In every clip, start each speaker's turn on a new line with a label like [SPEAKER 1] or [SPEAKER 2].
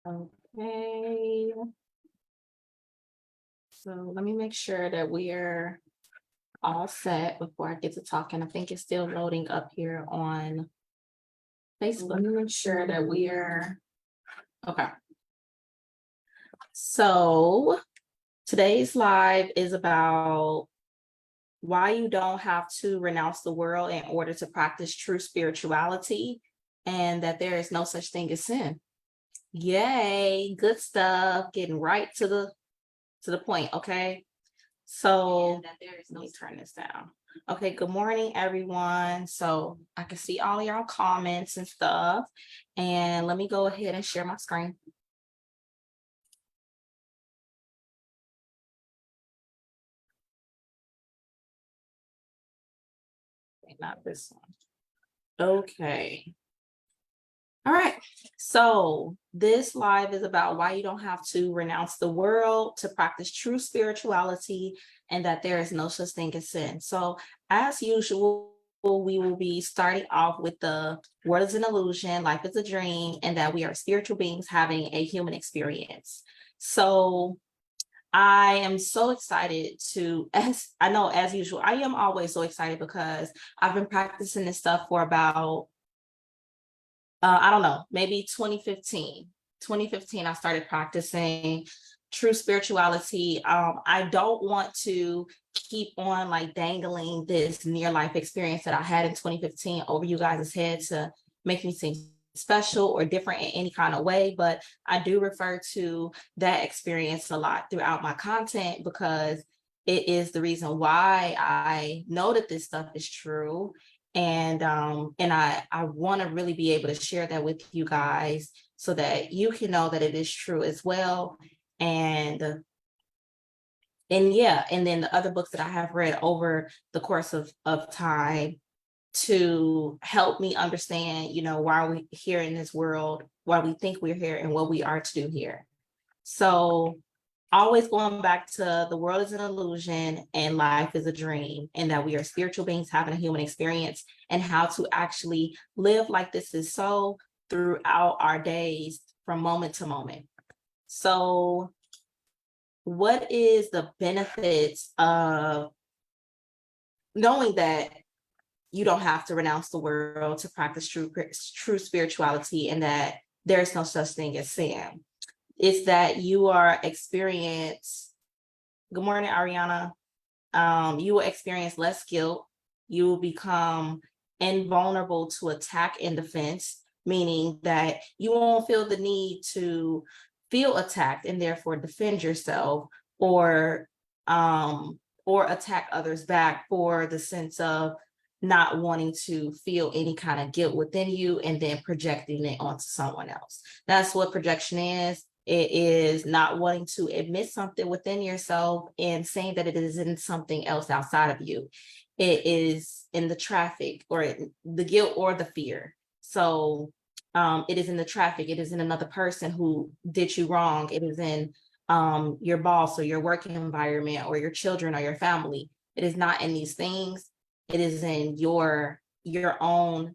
[SPEAKER 1] Okay, so let me make sure that we're all set before I get to talking. I think it's still loading up here on Facebook. Let me make sure that we're okay. So today's live is about why you don't have to renounce the world in order to practice true spirituality, and that there is no such thing as sin. Yay, good stuff. Getting right to the point, okay? So let me turn this down. Okay, good morning, everyone. So I can see all y'all comments and stuff. And let me go ahead and share my screen. Okay, not this one. Okay. All right. So this live is about why you don't have to renounce the world to practice true spirituality, and that there is no such thing as sin. So as usual, we will be starting off with the world is an illusion, life is a dream, and that we are spiritual beings having a human experience. So I am so excited as I know, as usual, I am always so excited because I've been practicing this stuff for about I don't know, maybe 2015. 2015, I started practicing true spirituality. I don't want to keep on like dangling this near life experience that I had in 2015 over you guys' head to make me seem special or different in any kind of way. But I do refer to that experience a lot throughout my content because it is the reason why I know that this stuff is true, and I want to really be able to share that with you guys so that you can know that it is true as well. And yeah, and then the other books that I have read over the course of time to help me understand, why we here in this world, why we think we're here, and what we are to do here. So always going back to the world is an illusion and life is a dream, and that we are spiritual beings having a human experience, and how to actually live like this is so throughout our days from moment to moment. So what is the benefits of knowing that you don't have to renounce the world to practice true spirituality, and that there's no such thing as sin? It's that you are experience. Good morning, Ariana. You will experience less guilt. You will become invulnerable to attack and defense, meaning that you won't feel the need to feel attacked and therefore defend yourself, or attack others back for the sense of not wanting to feel any kind of guilt within you and then projecting it onto someone else. That's what projection is. It is not wanting to admit something within yourself and saying that it is in something else outside of you. It is in the traffic, or the guilt or the fear. So it is in the traffic. It is in another person who did you wrong. It is in your boss or your working environment or your children or your family. It is not in these things. It is in your own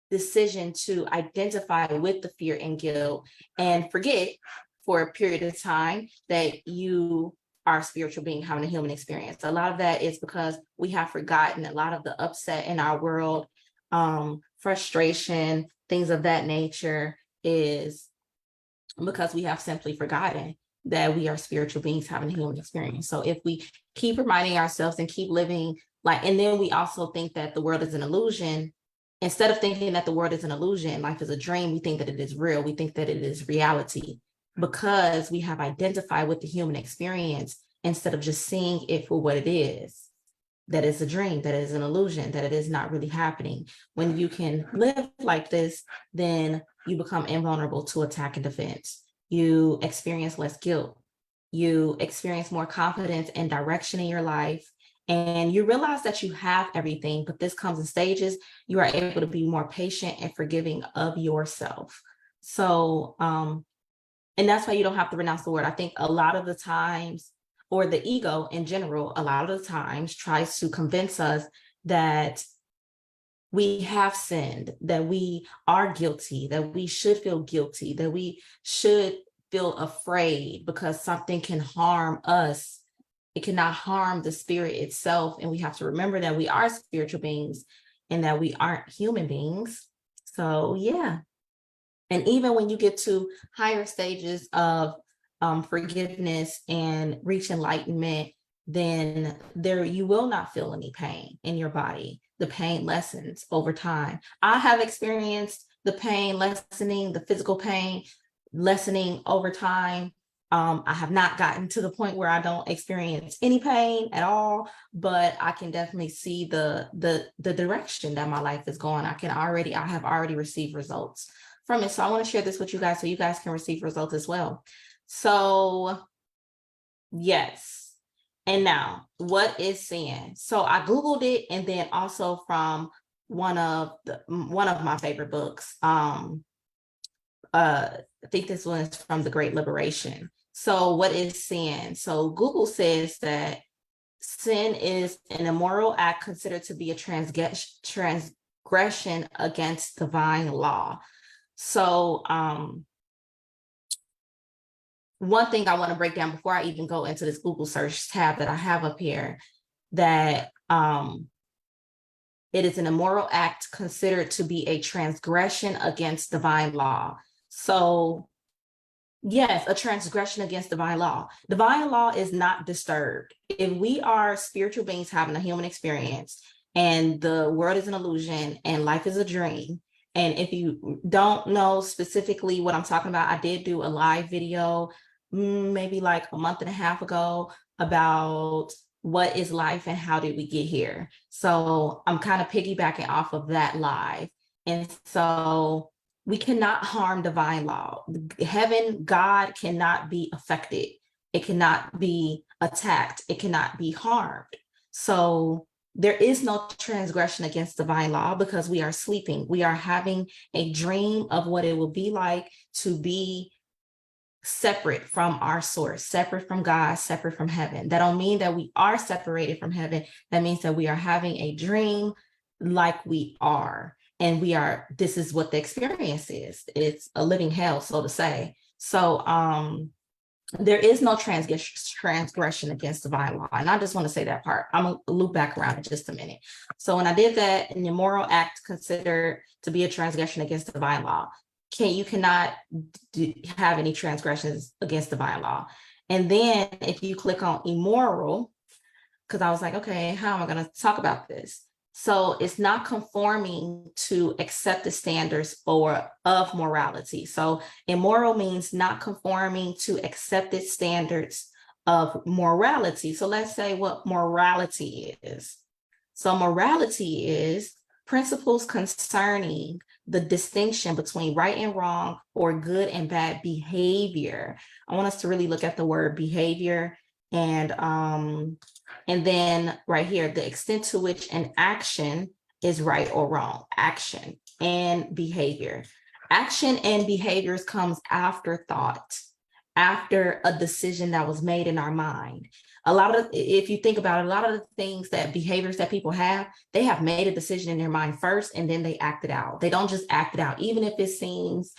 [SPEAKER 1] decision to identify with the fear and guilt and forget for a period of time that you are a spiritual being having a human experience. A lot of that is because we have forgotten a lot of the upset in our world, frustration, things of that nature, is because we have simply forgotten that we are spiritual beings having a human experience. So if we keep reminding ourselves and keep living like, and then we also think that the world is an illusion. Instead of thinking that the world is an illusion, life is a dream, we think that it is real. We think that it is reality because we have identified with the human experience instead of just seeing it for what it is. That is a dream, that is an illusion, that it is not really happening. When you can live like this, then you become invulnerable to attack and defense. You experience less guilt. You experience more confidence and direction in your life. And you realize that you have everything, but this comes in stages. You are able to be more patient and forgiving of yourself. So, and that's why you don't have to renounce the word. I think a lot of the times, or the ego in general, a lot of the times tries to convince us that we have sinned, that we are guilty, that we should feel guilty, that we should feel afraid because something can harm us. It cannot harm the spirit itself. And we have to remember that we are spiritual beings and that we aren't human beings. So, yeah. And even when you get to higher stages of forgiveness and reach enlightenment, then there you will not feel any pain in your body. The pain lessens over time. I have experienced the pain lessening, the physical pain lessening over time. I have not gotten to the point where I don't experience any pain at all, but I can definitely see the direction that my life is going. I have already received results from it. So I want to share this with you guys so you guys can receive results as well. So yes. And now, what is sin? So I Googled it, and then also from one of my favorite books. I think this one is from The Great Liberation. So what is sin? So Google says that sin is an immoral act considered to be a transgression against divine law. So one thing I want to break down before I even go into this Google search tab that I have up here, that it is an immoral act considered to be a transgression against divine law. So yes, a transgression against divine law. Divine law is not disturbed. If we are spiritual beings having a human experience and the world is an illusion and life is a dream, and if you don't know specifically what I'm talking about, I did do a live video maybe like a month and a half ago about what is life and how did we get here. So I'm kind of piggybacking off of that live. And so we cannot harm divine law. Heaven, God cannot be affected. It cannot be attacked. It cannot be harmed. So there is no transgression against divine law because we are sleeping. We are having a dream of what it will be like to be separate from our source, separate from God, separate from heaven. That don't mean that we are separated from heaven. That means that we are having a dream like we are. And this is what the experience is. It's a living hell, so to say. So there is no transgression against divine law. And I just want to say that part. I'm going to loop back around in just a minute. So when I did that, an immoral act considered to be a transgression against divine law, you cannot have any transgressions against divine law. And then if you click on immoral, because I was like, okay, how am I going to talk about this? So it's not conforming to accepted standards of morality. So immoral means not conforming to accepted standards of morality. So let's say what morality is. So morality is principles concerning the distinction between right and wrong or good and bad behavior. I want us to really look at the word behavior, and then right here, the extent to which an action is right or wrong. Action and behavior. Action and behaviors comes after thought, after a decision that was made in our mind. If you think about it, a lot of the things that behaviors that people have, they have made a decision in their mind first and then they act it out. They don't just act it out, even if it seems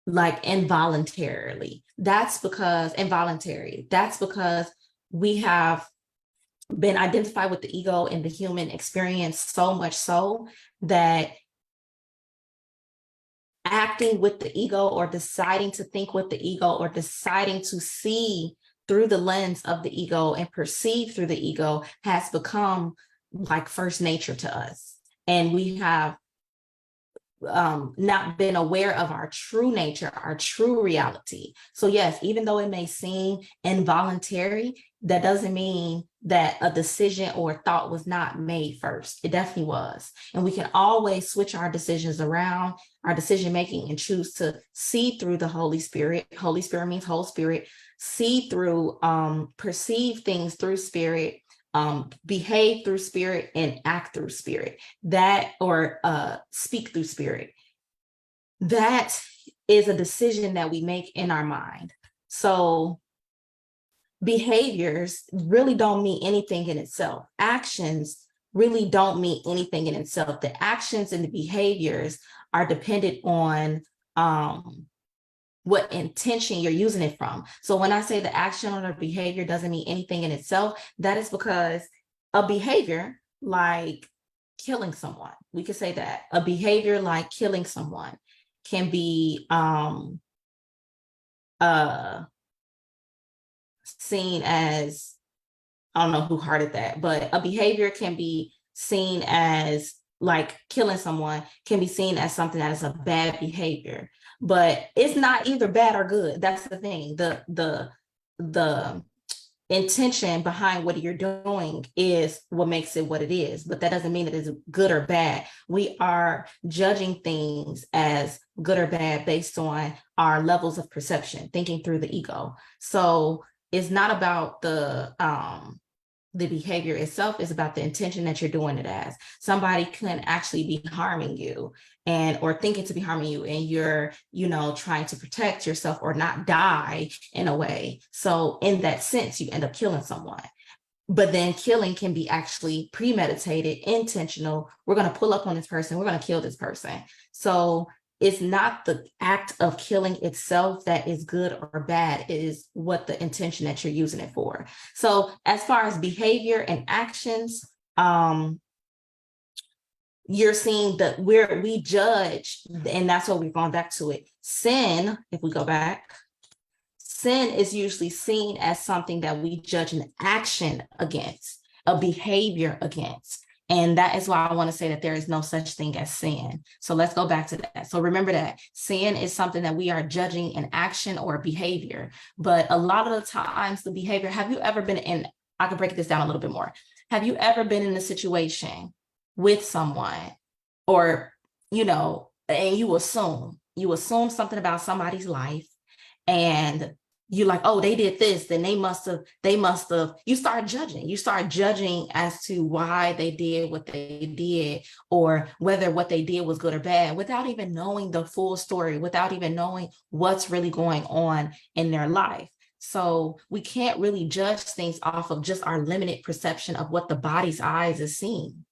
[SPEAKER 1] like involuntary. That's because we have been identified with the ego and the human experience so much so that acting with the ego or deciding to think with the ego or deciding to see through the lens of the ego and perceive through the ego has become like first nature to us. And we have not been aware of our true nature, our true reality. So yes, even though it may seem involuntary, that doesn't mean that a decision or thought was not made first. It definitely was. And we can always switch our decisions around, our decision making, and choose to see through the Holy Spirit. Holy Spirit means whole spirit. See through, perceive things through spirit, behave through spirit, and act through spirit. Speak through spirit. That is a decision that we make in our mind. So behaviors really don't mean anything in itself. Actions really don't mean anything in itself. The actions and the behaviors are dependent on what intention you're using it from. So when I say the action or the behavior doesn't mean anything in itself, that is because a behavior like killing someone, we could say that a behavior like killing someone can be seen as, I don't know who hearted that, but a behavior can be seen as, like killing someone can be seen as something that is a bad behavior, but it's not either bad or good. That's the thing. The intention behind what you're doing is what makes it what it is, but that doesn't mean it is good or bad. We are judging things as good or bad based on our levels of perception, thinking through the ego. So it's not about the behavior itself, is about the intention that you're doing it as. Somebody can actually be harming you and or thinking to be harming you, and you're, you know, trying to protect yourself or not die in a way. So in that sense, you end up killing someone. But then killing can be actually premeditated, intentional. We're going to pull up on this person, we're going to kill this person. So it's not the act of killing itself that is good or bad, it is what the intention that you're using it for. So as far as behavior and actions, you're seeing that we judge, and that's what we've gone back to it. Sin, if we go back, sin is usually seen as something that we judge an action against, a behavior against. And that is why I want to say that there is no such thing as sin. So let's go back to that. So remember that sin is something that we are judging an action or behavior. But a lot of the times the behavior, have you ever been in, I can break this down a little bit more. Have you ever been in a situation with someone, or, you know, and you assume something about somebody's life, and you're like, oh, they did this, then they must have, you start judging as to why they did what they did, or whether what they did was good or bad, without even knowing the full story, without even knowing what's really going on in their life. So we can't really judge things off of just our limited perception of what the body's eyes is seeing.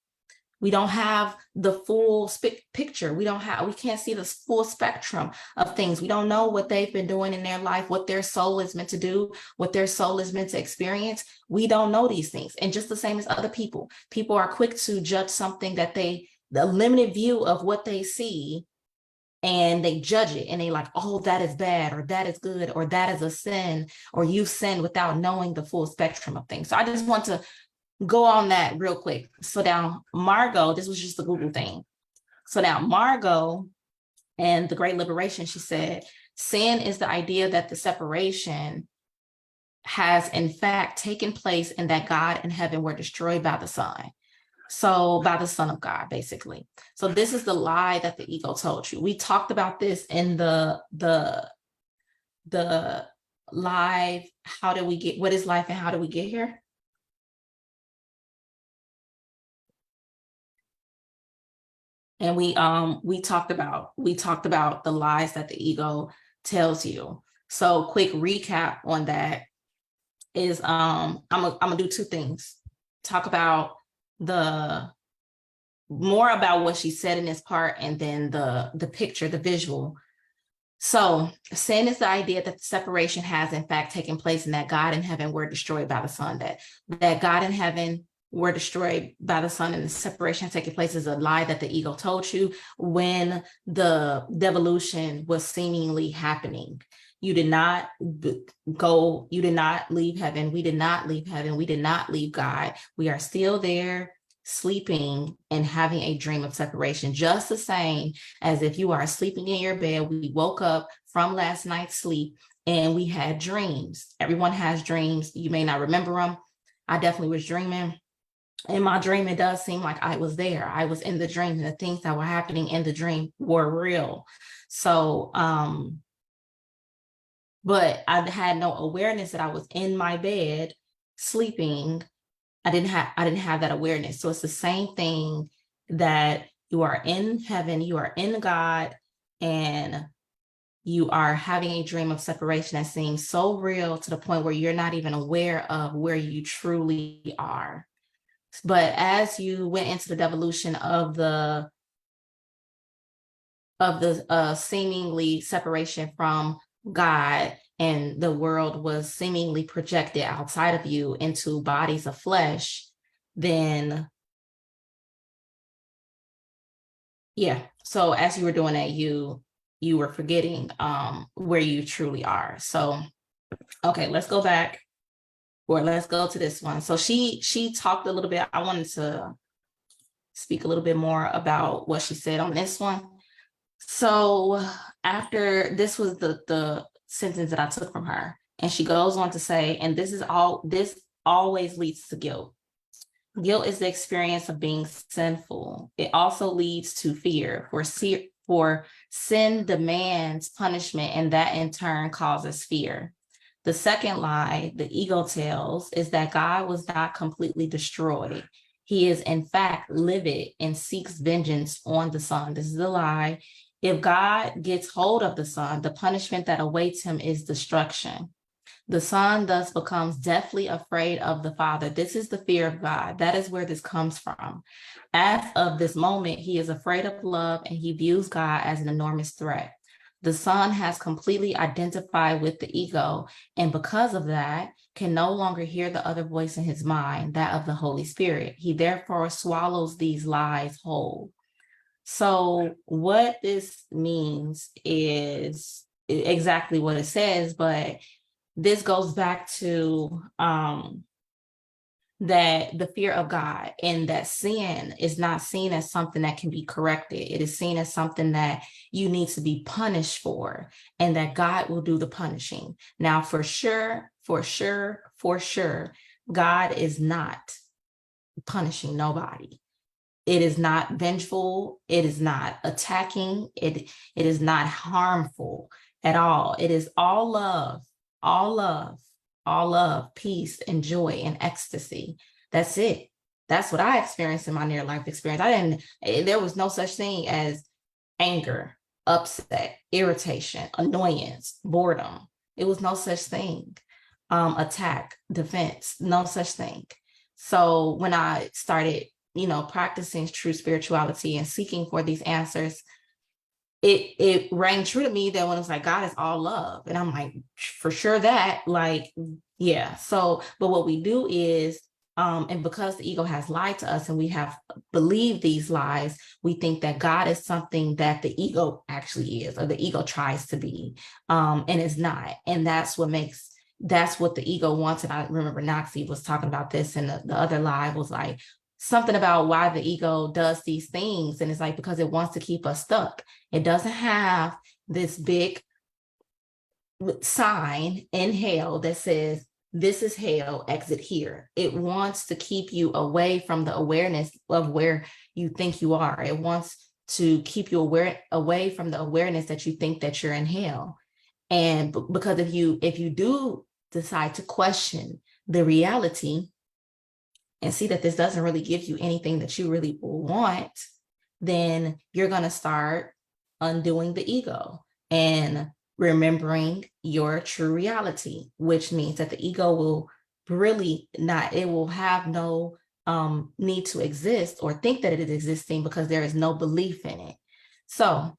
[SPEAKER 1] We don't have the full picture. We can't see the full spectrum of things. We don't know what they've been doing in their life, what their soul is meant to do, what their soul is meant to experience. We don't know these things. And just the same as other people, people are quick to judge something that the limited view of what they see, and they judge it and they like, oh, that is bad, or that is good, or that is a sin, or you sin, without knowing the full spectrum of things. So I just want to go on that real quick. So now Margot, this was just a Google thing. So now Margot and the Great Liberation, she said, sin is the idea that the separation has in fact taken place and that God and heaven were destroyed by the Son. So by the Son of God, basically. So this is the lie that the ego told you. We talked about this in the live, what is life and how do we get here? And we talked about the lies that the ego tells you. So quick recap on that is I'm gonna do two things. Talk about more about what she said in this part, and then the picture, the visual. So sin is the idea that the separation has in fact taken place, and that God and heaven were destroyed by the Son. That God and heaven were destroyed by the Son and the separation taking place is a lie that the ego told you when the devolution was seemingly happening. You did not go, you did not leave heaven. We did not leave heaven. We did not leave God. We are still there, sleeping and having a dream of separation, just the same as if you are sleeping in your bed. We woke up from last night's sleep and we had dreams. Everyone has dreams. You may not remember them. I definitely was dreaming. In my dream, it does seem like I was there. I was in the dream, and the things that were happening in the dream were real. So, but I had no awareness that I was in my bed sleeping. I didn't have that awareness. So it's the same thing, that you are in heaven, you are in God, and you are having a dream of separation that seems so real to the point where you're not even aware of where you truly are. But as you went into the devolution of the seemingly separation from God, and the world was seemingly projected outside of you into bodies of flesh, then yeah. So as you were doing that, you were forgetting where you truly are. So okay, let's go back, or let's go to this one. So she talked a little bit. I wanted to speak a little bit more about what she said on this one. So after this was the sentence that I took from her, and she goes on to say, and this always leads to guilt. Guilt is the experience of being sinful. It also leads to fear, for sin demands punishment, and that in turn causes fear. The second lie the ego tells is that God was not completely destroyed. He is in fact livid and seeks vengeance on the Son. This is a lie. If God gets hold of the Son, the punishment that awaits him is destruction. The Son thus becomes deathly afraid of the Father. This is the fear of God. That is where this comes from. As of this moment, he is afraid of love, and he views God as an enormous threat. The Son has completely identified with the ego, and because of that, can no longer hear the other voice in his mind, that of the Holy Spirit. He therefore swallows these lies whole. So what this means is exactly what it says, but this goes back to that the fear of God, and that sin is not seen as something that can be corrected. It is seen as something that you need to be punished for, and that God will do the punishing. Now, for sure, God is not punishing nobody. It is not vengeful. It is not attacking. It is not harmful at all. It is all love, all love, all love, peace, and joy and ecstasy. That's it. That's what I experienced in my near life experience. There was no such thing as anger, upset, irritation, annoyance, boredom. It was no such thing. Attack, defense, no such thing. So when I started, practicing true spirituality and seeking for these answers, it rang true to me that when it's like, God is all love. And I'm like, for sure that, like, yeah. So, but what we do is, and because the ego has lied to us and we have believed these lies, we think that God is something that the ego actually is, or the ego tries to be, and it's not. And that's what the ego wants. And I remember Noxie was talking about this, and the other lie was like something about why the ego does these things. And it's like, because it wants to keep us stuck. It doesn't have this big sign in hell that says, this is hell, exit here. It wants to keep you away from the awareness of where you think you are. It wants to keep you away from the awareness that you think that you're in hell. And because if you do decide to question the reality and see that this doesn't really give you anything that you really want, then you're going to start undoing the ego and remembering your true reality, which means that the ego will really not, it will have no need to exist or think that it is existing, because there is no belief in it. So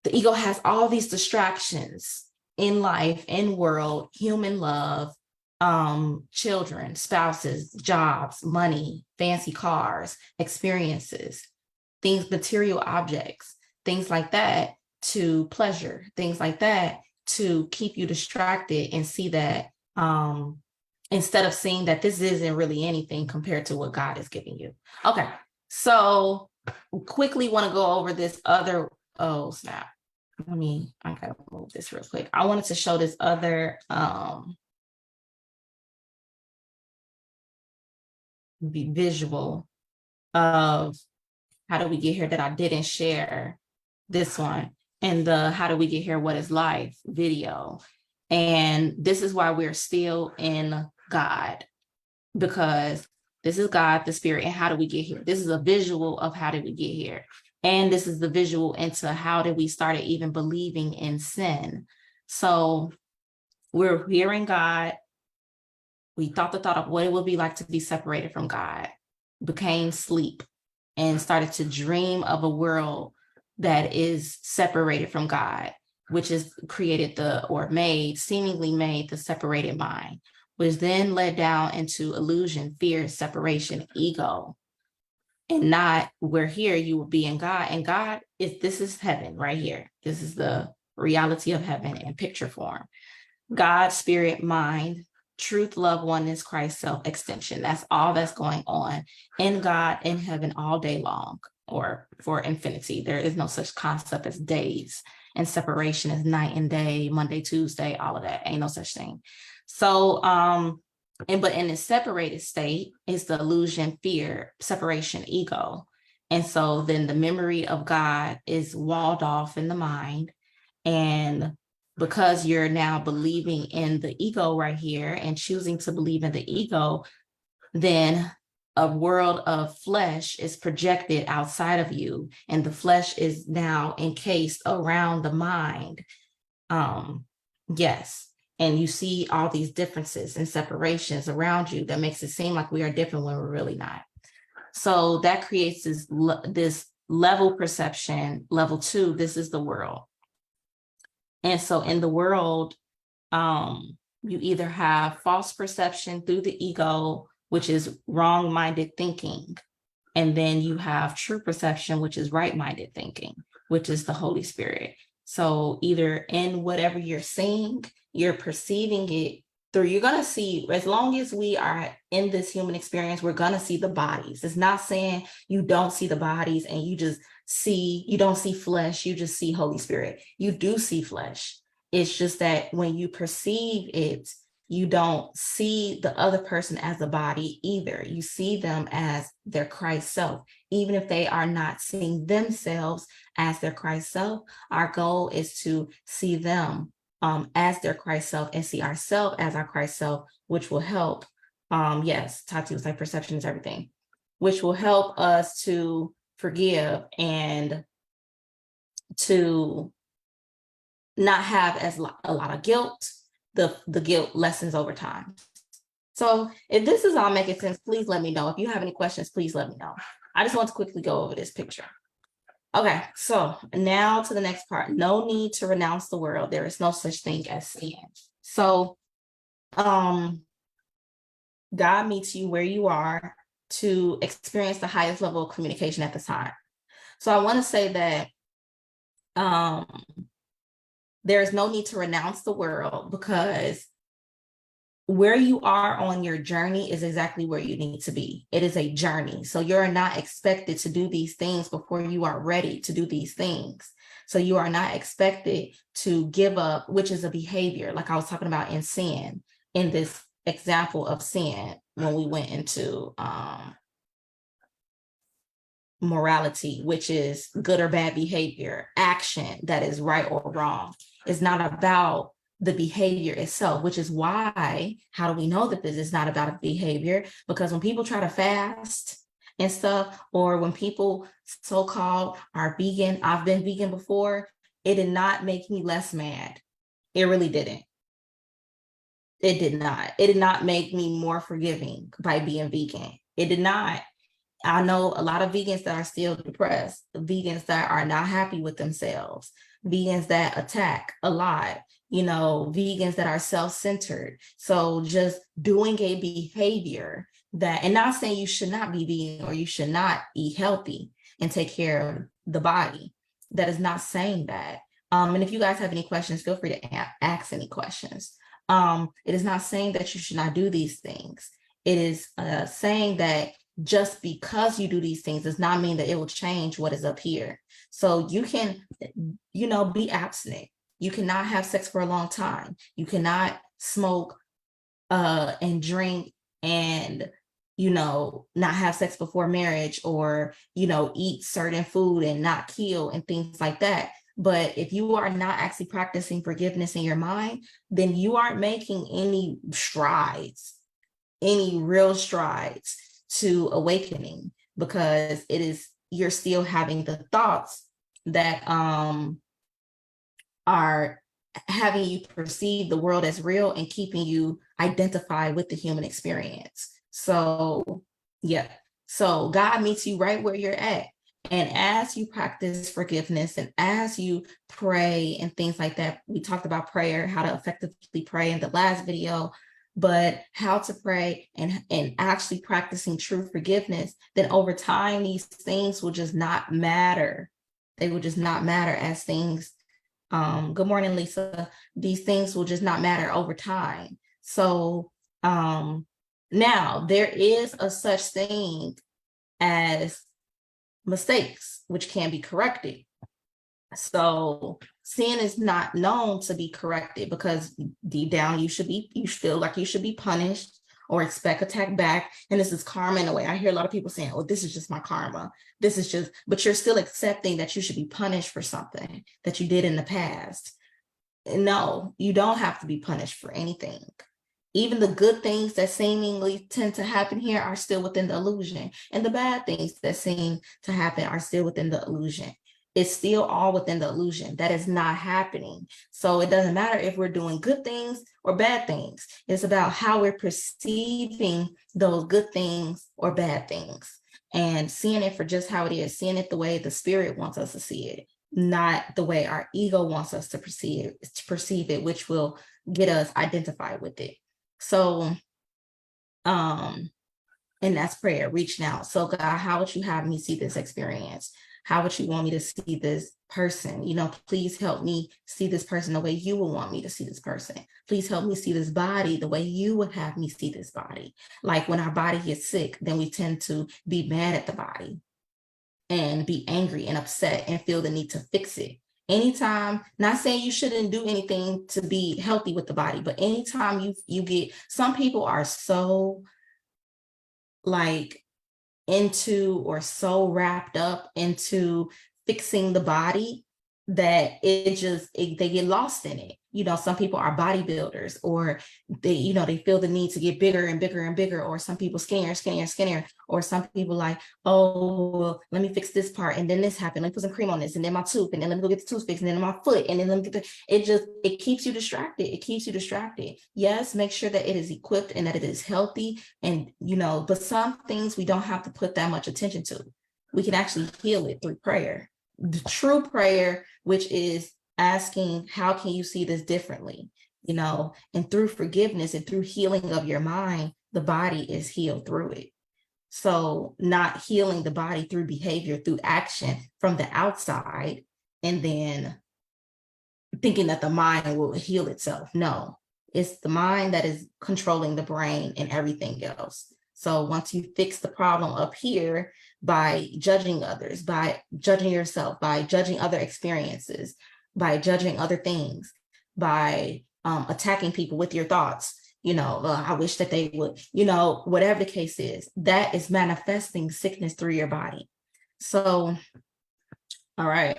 [SPEAKER 1] the ego has all these distractions in life, in world, human love, children, spouses, jobs, money, fancy cars, experiences, things, material objects, things like that, to pleasure, things like that, to keep you distracted and see that, instead of seeing that this isn't really anything compared to what God is giving you. Okay, so quickly want to go over this other, oh snap. I gotta move this real quick. I wanted to show this other visual of how do we get here that I didn't share this one, and the how do we get here, what is life video. And this is why we're still in God, because this is God, the spirit, and how do we get here? This is a visual of how did we get here. And this is the visual into how did we started even believing in sin. So we're hearing God. We thought the thought of what it would be like to be separated from God. became sleep and started to dream of a world that is separated from God, which is created seemingly made the separated mind, which then led down into illusion, fear, separation, ego, and not we're here, you will be in God. And God this is heaven right here. This is the reality of heaven in picture form. God, spirit, mind, truth, love, oneness, Christ, self, extension. That's all that's going on in God, in heaven, all day long, or for infinity. There is no such concept as days, and separation is night and day, Monday, Tuesday, all of that. Ain't no such thing. So, but in the separated state is the illusion, fear, separation, ego. And so then the memory of God is walled off in the mind. And because you're now believing in the ego right here and choosing to believe in the ego, then a world of flesh is projected outside of you, and the flesh is now encased around the mind. Yes. And you see all these differences and separations around you that makes it seem like we are different when we're really not. So that creates this level perception. Level 2, this is the world. And so in the world, you either have false perception through the ego, which is wrong-minded thinking, and then you have true perception, which is right-minded thinking, which is the Holy Spirit. So either in whatever you're seeing, you're perceiving it through, you're going to see, as long as we are in this human experience, we're going to see the bodies. It's not saying you don't see the bodies and you don't see flesh, you just see Holy Spirit. You do see flesh. It's just that when you perceive it, you don't see the other person as a body either. You see them as their Christ self, even if they are not seeing themselves as their Christ self. Our goal is to see them as their Christ self and see ourselves as our Christ self, which will help. Yes, Tati was like, perception is everything, which will help us to forgive and to not have a lot of guilt. The guilt lessens over time. So if this is all making sense, please let me know. If you have any questions, please let me know. I just want to quickly go over this picture. Okay, so now to the next part. No need to renounce the world. There is no such thing as sin. So God meets you where you are to experience the highest level of communication at the time. So I want to say that there is no need to renounce the world, because where you are on your journey is exactly where you need to be. It is a journey. So you're not expected to do these things before you are ready to do these things. So you are not expected to give up, which is a behavior, like I was talking about in sin, in this example of sin, when we went into morality, which is good or bad behavior, action that is right or wrong. It's not about the behavior itself, which is why, how do we know that this is not about a behavior? Because when people try to fast and stuff, or when people so-called are vegan, I've been vegan before, it did not make me less mad. It really didn't. It did not. It did not make me more forgiving by being vegan. It did not. I know a lot of vegans that are still depressed, vegans that are not happy with themselves, vegans that attack a lot, vegans that are self-centered. So just doing a behavior that, and not saying you should not be vegan or you should not eat healthy and take care of the body. That is not saying that. And if you guys have any questions, feel free to ask any questions. It is not saying that you should not do these things. It is saying that just because you do these things does not mean that it will change what is up here. So you can, be abstinent. You cannot have sex for a long time. You cannot smoke and drink and, not have sex before marriage, or, eat certain food and not kill and things like that. But if you are not actually practicing forgiveness in your mind, then you aren't making any real strides to awakening, because you're still having the thoughts that are having you perceive the world as real and keeping you identified with the human experience. So yeah. So God meets you right where you're at. And as you practice forgiveness and as you pray and things like that, we talked about prayer, how to effectively pray in the last video, but how to pray and actually practicing true forgiveness, then over time, these things will just not matter. They will just not matter as things. Good morning, Lisa. These things will just not matter over time. So now there is a such thing as mistakes, which can be corrected. So sin is not known to be corrected because deep down you feel like you should be punished or expect attack back. And this is karma in a way. I hear a lot of people saying, oh, this is just my karma. This is just, but you're still accepting that you should be punished for something that you did in the past. No, you don't have to be punished for anything. Even the good things that seemingly tend to happen here are still within the illusion. And the bad things that seem to happen are still within the illusion. It's still all within the illusion. That is not happening. So it doesn't matter if we're doing good things or bad things. It's about how we're perceiving those good things or bad things and seeing it for just how it is, seeing it the way the spirit wants us to see it, not the way our ego wants us to perceive it, which will get us identified with it. So, and that's prayer, reaching out. So God, how would you have me see this experience? How would you want me to see this person? You know, please help me see this person the way you would want me to see this person. Please help me see this body the way you would have me see this body. Like when our body gets sick, then we tend to be mad at the body and be angry and upset and feel the need to fix it. Anytime, not saying you shouldn't do anything to be healthy with the body, but anytime you get, some people are so like into or so wrapped up into fixing the body that they get lost in it. You know, some people are bodybuilders, or they feel the need to get bigger and bigger and bigger, or some people skinnier, or some people like, oh, well, let me fix this part, and then this happened, let me put some cream on this, and then my tooth, and then let me go get the tooth fixed, and then my foot, and then let me get it keeps you distracted. Yes, make sure that it is equipped and that it is healthy, and but some things we don't have to put that much attention to. We can actually heal it through prayer. The true prayer, which is asking, how can you see this differently? And through forgiveness and through healing of your mind, the body is healed through it. So not healing the body through behavior, through action from the outside, and then thinking that the mind will heal itself. No, it's the mind that is controlling the brain and everything else. So once you fix the problem up here by judging others, by judging yourself, by judging other experiences, by judging other things, by attacking people with your thoughts, I wish that they would, whatever the case is, that is manifesting sickness through your body. So, all right.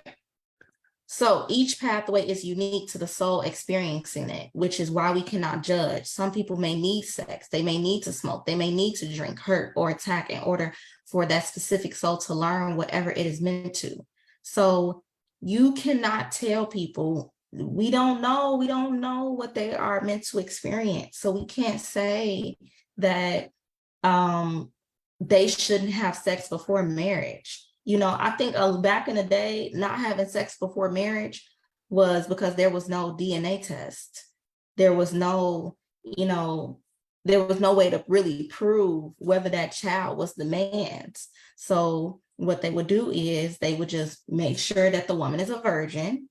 [SPEAKER 1] So each pathway is unique to the soul experiencing it, which is why we cannot judge. Some people may need sex, they may need to smoke, they may need to drink, hurt, or attack in order for that specific soul to learn whatever it is meant to. So you cannot tell people, we don't know what they are meant to experience. So we can't say that they shouldn't have sex before marriage. I think back in the day, not having sex before marriage was because there was no DNA test. There was no way to really prove whether that child was the man's. So what they would do is they would just make sure that the woman is a virgin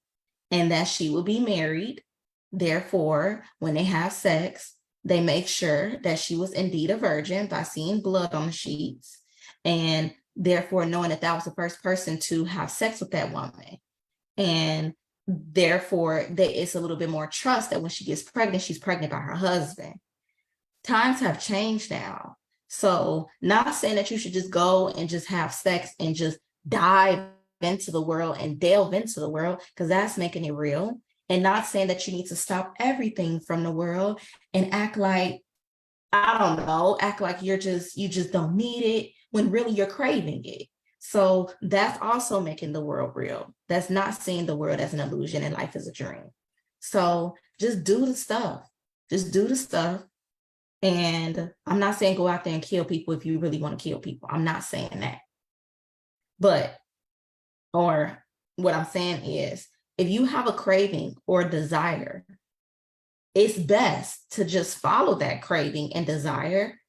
[SPEAKER 1] and that she will be married. Therefore, when they have sex, they make sure that she was indeed a virgin by seeing blood on the sheets, and therefore knowing that that was the first person to have sex with that woman. And therefore, it's a little bit more trust that when she gets pregnant, she's pregnant by her husband. Times have changed now. So not saying that you should just go and just have sex and just dive into the world and delve into the world, because that's making it real. And not saying that you need to stop everything from the world and act like, act like you just don't need it when really you're craving it. So that's also making the world real. That's not seeing the world as an illusion and life as a dream. So just do the stuff. And I'm not saying go out there and kill people if you really want to kill people. I'm not saying that. But, or what I'm saying is, if you have a craving or desire, it's best to just follow that craving and desire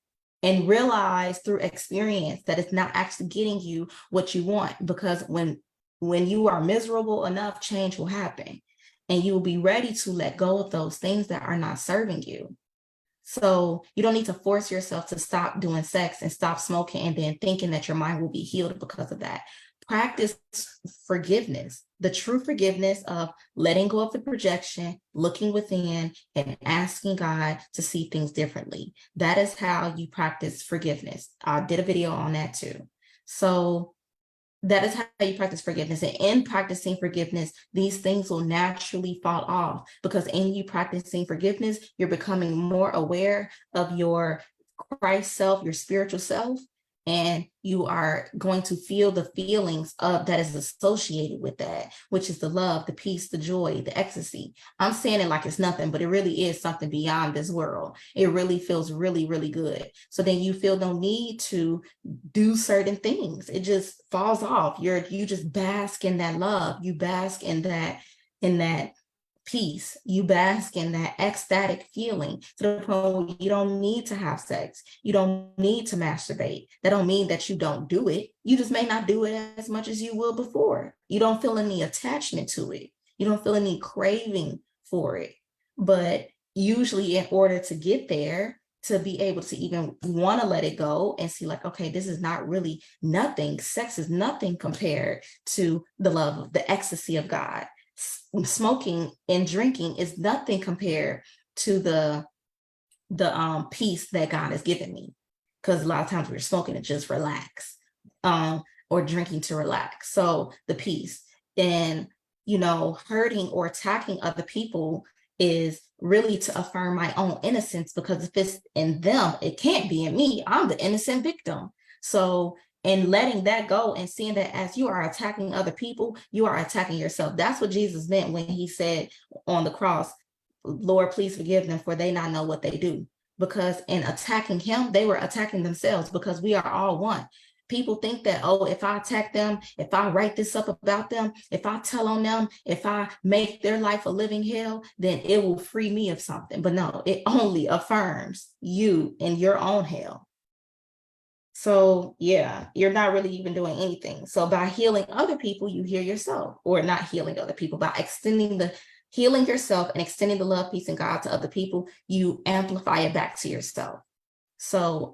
[SPEAKER 1] and realize through experience that it's not actually getting you what you want. Because when you are miserable enough, change will happen, and you will be ready to let go of those things that are not serving you. So you don't need to force yourself to stop doing sex and stop smoking and then thinking that your mind will be healed because of that. Practice forgiveness, the true forgiveness of letting go of the projection, looking within, and asking God to see things differently. That is how you practice forgiveness. I did a video on that too. So that is how you practice forgiveness. And in practicing forgiveness, these things will naturally fall off, because in you practicing forgiveness, you're becoming more aware of your Christ self, your spiritual self, and you are going to feel the feelings of that is associated with that, which is the love, the peace, the joy, the ecstasy. I'm saying it like it's nothing, but it really is something beyond this world. It really feels really, really good. So then you feel no need to do certain things. It just falls off. You just bask in that love. You bask in that peace. You bask in that ecstatic feeling to the point where you don't need to have sex. You don't need to masturbate. That don't mean that you don't do it. You just may not do it as much as you will before. You don't feel any attachment to it. You don't feel any craving for it. But usually in order to get there, to be able to even want to let it go and see like, okay, this is not really nothing. Sex is nothing compared to the love, the ecstasy of God. Smoking and drinking is nothing compared to the peace that God has given me. Because a lot of times we're smoking to just relax, or drinking to relax. So the peace, and hurting or attacking other people is really to affirm my own innocence, because if it's in them, it can't be in me. I'm the innocent victim. So, and letting that go and seeing that as you are attacking other people, you are attacking yourself. That's what Jesus meant when he said on the cross, Lord, please forgive them, for they not know what they do. Because in attacking him, they were attacking themselves, because we are all one. People think that, oh, if I attack them, if I write this up about them, if I tell on them, if I make their life a living hell, then it will free me of something. But no, it only affirms you in your own hell. So yeah, you're not really even doing anything. So by healing other people, you heal yourself, or not healing other people, by healing yourself and extending the love, peace, and God to other people, you amplify it back to yourself. So,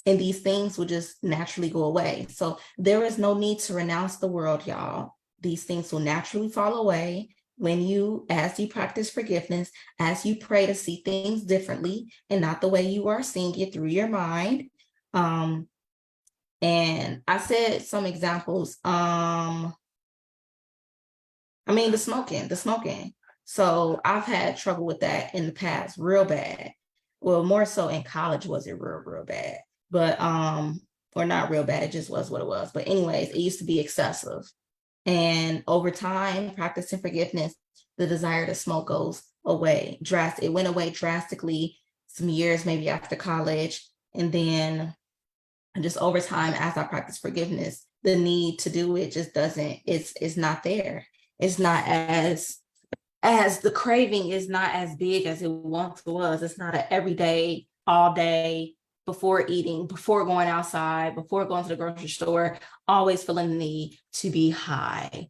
[SPEAKER 1] and these things will just naturally go away. So there is no need to renounce the world, y'all. These things will naturally fall away as you practice forgiveness, as you pray to see things differently and not the way you are seeing it through your mind. And I said some examples. The smoking. So I've had trouble with that in the past, real bad. Well, more so in college was it real bad, but or not real bad. It just was what it was. But anyways, it used to be excessive. And over time, practicing forgiveness, the desire to smoke goes away. It went away drastically some years, maybe after college. And then just over time, as I practice forgiveness, the need to do it just it's not there. It's not as the craving is not as big as it once was. It's not an everyday, all day, before eating, before going outside, before going to the grocery store, always feeling the need to be high.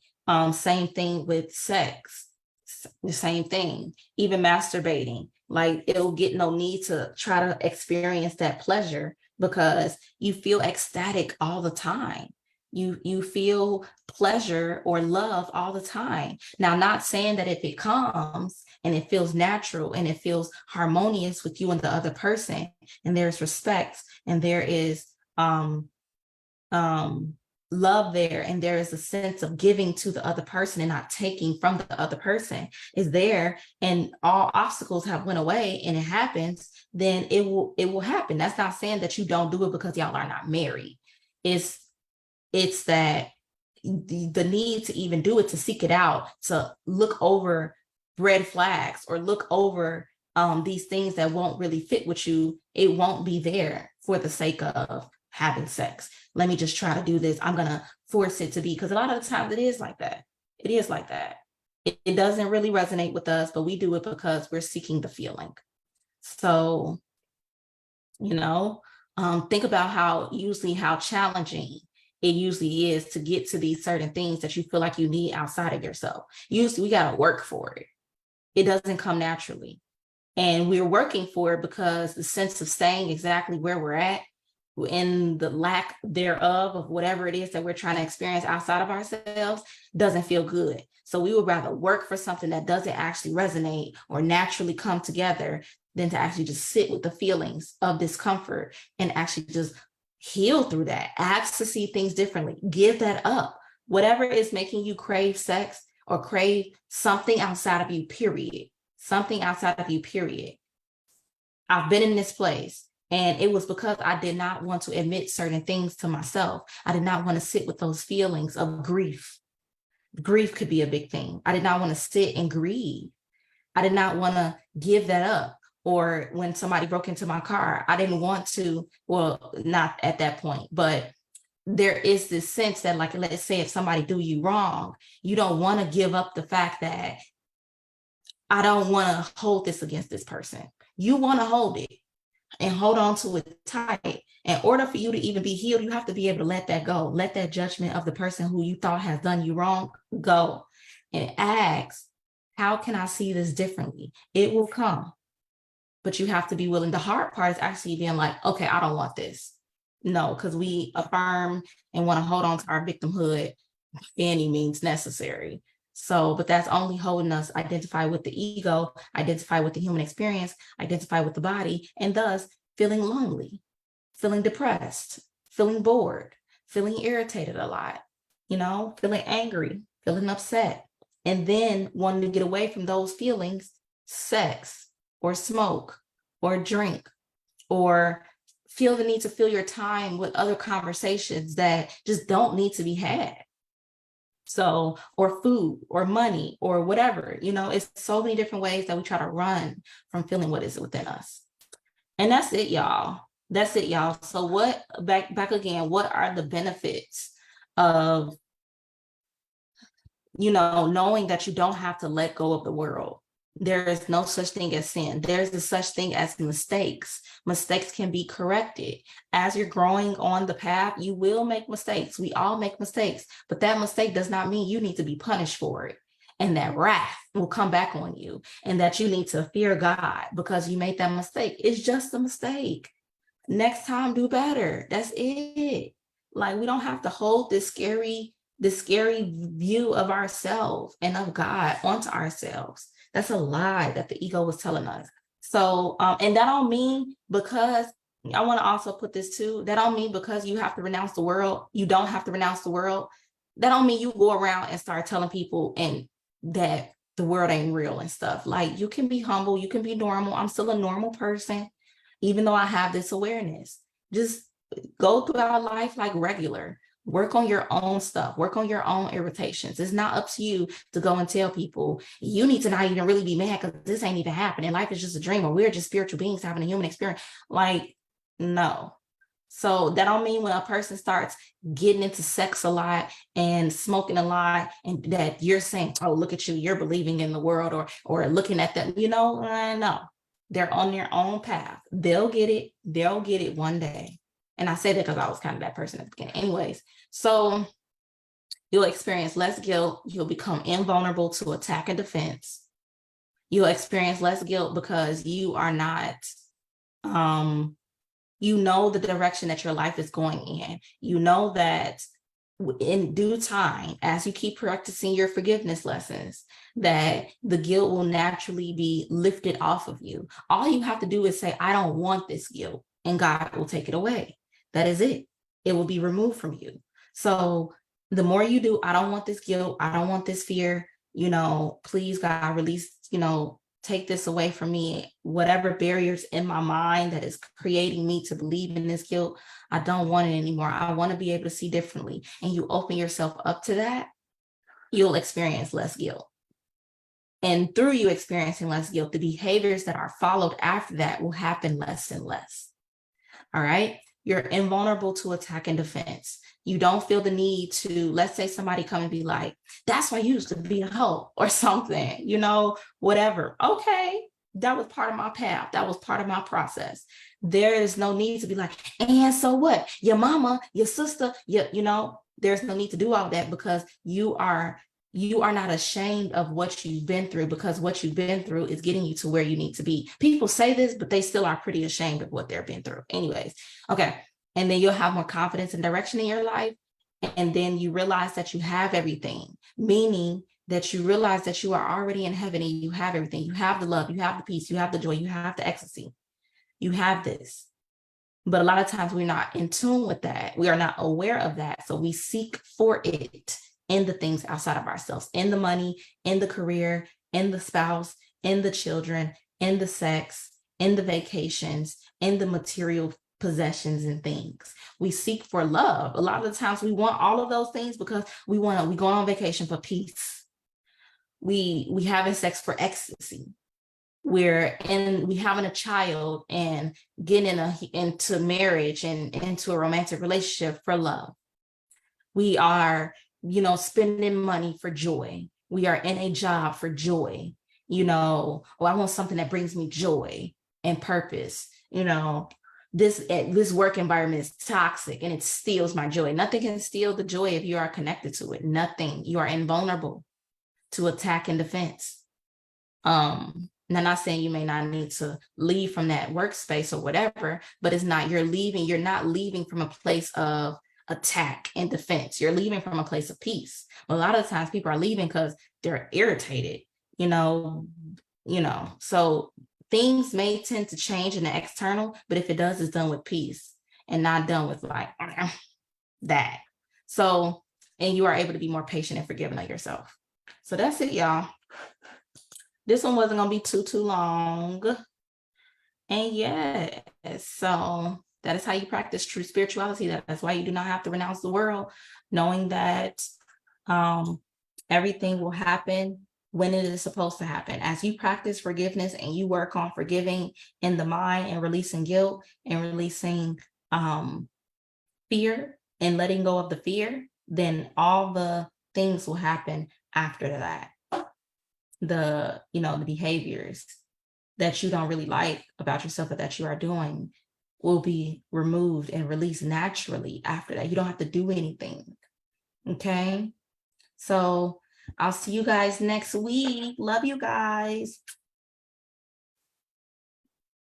[SPEAKER 1] Same thing with sex, the same thing, even masturbating. Like, it'll get no need to try to experience that pleasure, because you feel ecstatic all the time. You feel pleasure or love all the time. Now, not saying that if it comes and it feels natural and it feels harmonious with you and the other person, and there's respect and there is love there, and there is a sense of giving to the other person and not taking from the other person, is there, and all obstacles have went away and it happens, then it will happen. That's not saying that you don't do it because y'all are not married. It's that the need to even do it, to seek it out, to look over red flags or look over these things that won't really fit with you, it won't be there for the sake of having sex. Let me just try to do this. I'm going to force it to be, because a lot of the times it is like that. It is like that. It doesn't really resonate with us, but we do it because we're seeking the feeling. So, you know, think about how challenging it usually is to get to these certain things that you feel like you need outside of yourself. Usually we got to work for it. It doesn't come naturally. And we're working for it because the sense of staying exactly where we're at, in the lack thereof of whatever it is that we're trying to experience outside of ourselves, doesn't feel good. So we would rather work for something that doesn't actually resonate or naturally come together than to actually just sit with the feelings of discomfort and actually just heal through that. Ask to see things differently. Give that up. Whatever is making you crave sex or crave something outside of you, period. Something outside of you, period. I've been in this place, and it was because I did not want to admit certain things to myself. I did not want to sit with those feelings of grief. Grief could be a big thing. I did not want to sit and grieve. I did not want to give that up. Or when somebody broke into my car, I didn't want to, well, not at that point, but there is this sense that, like, let's say if somebody do you wrong, you don't want to give up the fact that I don't want to hold this against this person. You want to hold it and hold on to it tight. In order for you to even be healed, you have to be able to let that go. Let that judgment of the person who you thought has done you wrong go, and ask, how can I see this differently? It will come, but you have to be willing. The hard part is actually being like, okay, I don't want this. No, because we affirm and want to hold on to our victimhood by any means necessary. So, but that's only holding us identify with the ego, identify with the human experience, identify with the body, and thus feeling lonely, feeling depressed, feeling bored, feeling irritated a lot, feeling angry, feeling upset, and then wanting to get away from those feelings, sex or smoke or drink, or feel the need to fill your time with other conversations that just don't need to be had. So, or food or money or whatever, it's so many different ways that we try to run from feeling what is within us. And that's it, y'all. That's it, y'all. So back again, what are the benefits of, knowing that you don't have to let go of the world? There is no such thing as sin. There's a such thing as mistakes. Mistakes can be corrected. As you're growing on the path, you will make mistakes. We all make mistakes, but that mistake does not mean you need to be punished for it. And that wrath will come back on you, and that you need to fear God because you made that mistake. It's just a mistake. Next time, do better. That's it. Like, we don't have to hold this scary view of ourselves and of God onto ourselves. That's a lie that the ego was telling us. So, and that don't mean, because I want to also put this too, that don't mean because you have to renounce the world, you don't have to renounce the world. That don't mean you go around and start telling people and that the world ain't real and stuff. Like, you can be humble, you can be normal. I'm still a normal person, even though I have this awareness. Just go throughout life like regular. Work on your own stuff. Work on your own irritations. It's not up to you to go and tell people, you need to not even really be mad because this ain't even happening. Life is just a dream, or we're just spiritual beings having a human experience. Like, no. So that don't mean when a person starts getting into sex a lot and smoking a lot, and that you're saying, oh, look at you, you're believing in the world, or looking at them, no. They're on their own path. They'll get it. They'll get it one day. And I say that because I was kind of that person at the beginning. Anyways, so you'll experience less guilt. You'll become invulnerable to attack and defense. You'll experience less guilt because you are not, you know the direction that your life is going in. You know that in due time, as you keep practicing your forgiveness lessons, that the guilt will naturally be lifted off of you. All you have to do is say, I don't want this guilt, and God will take it away. That is it. It will be removed from you. So the more you do, I don't want this guilt, I don't want this fear, please God, release, take this away from me. Whatever barriers in my mind that is creating me to believe in this guilt, I don't want it anymore. I want to be able to see differently. And you open yourself up to that, you'll experience less guilt. And through you experiencing less guilt, the behaviors that are followed after that will happen less and less. All right. You're invulnerable to attack and defense. You don't feel the need to, let's say somebody come and be like, that's why you used to be a hoe or something, whatever. Okay. That was part of my path. That was part of my process. There is no need to be like, and so what? Your mama, your sister, there's no need to do all that, because you are not ashamed of what you've been through, because what you've been through is getting you to where you need to be. People say this, but they still are pretty ashamed of what they've been through. Anyways, okay. And then you'll have more confidence and direction in your life. And then you realize that you have everything, meaning that you realize that you are already in heaven and you have everything. You have the love, you have the peace, you have the joy, you have the ecstasy. You have this. But a lot of times we're not in tune with that. We are not aware of that. So we seek for it in the things outside of ourselves, in the money, in the career, in the spouse, in the children, in the sex, in the vacations, in the material possessions and things. We seek for love. A lot of the times we want all of those things because we go on vacation for peace. We having sex for ecstasy. We having a child and getting into marriage and into a romantic relationship for love. We are, spending money for joy. We are in a job for joy. I want something that brings me joy and purpose. This work environment is toxic and it steals my joy. Nothing can steal the joy if you are connected to it. Nothing. You are invulnerable to attack and defense. And I'm not saying you may not need to leave from that workspace or whatever, but you're not leaving from a place of attack and defense. You're leaving from a place of peace. A lot of times people are leaving because they're irritated, so things may tend to change in the external, but if it does, it's done with peace and not done with like that. So, and you are able to be more patient and forgiving of yourself. So that's it, y'all. This one wasn't going to be too long. And yes, so that is how you practice true spirituality. That's why you do not have to renounce the world, knowing that everything will happen when it is supposed to happen. As you practice forgiveness and you work on forgiving in the mind and releasing guilt and releasing fear and letting go of the fear, then all the things will happen after that. The behaviors that you don't really like about yourself or that you are doing will be removed and released naturally after that. You don't have to do anything. Okay. So I'll see you guys next week. Love you guys.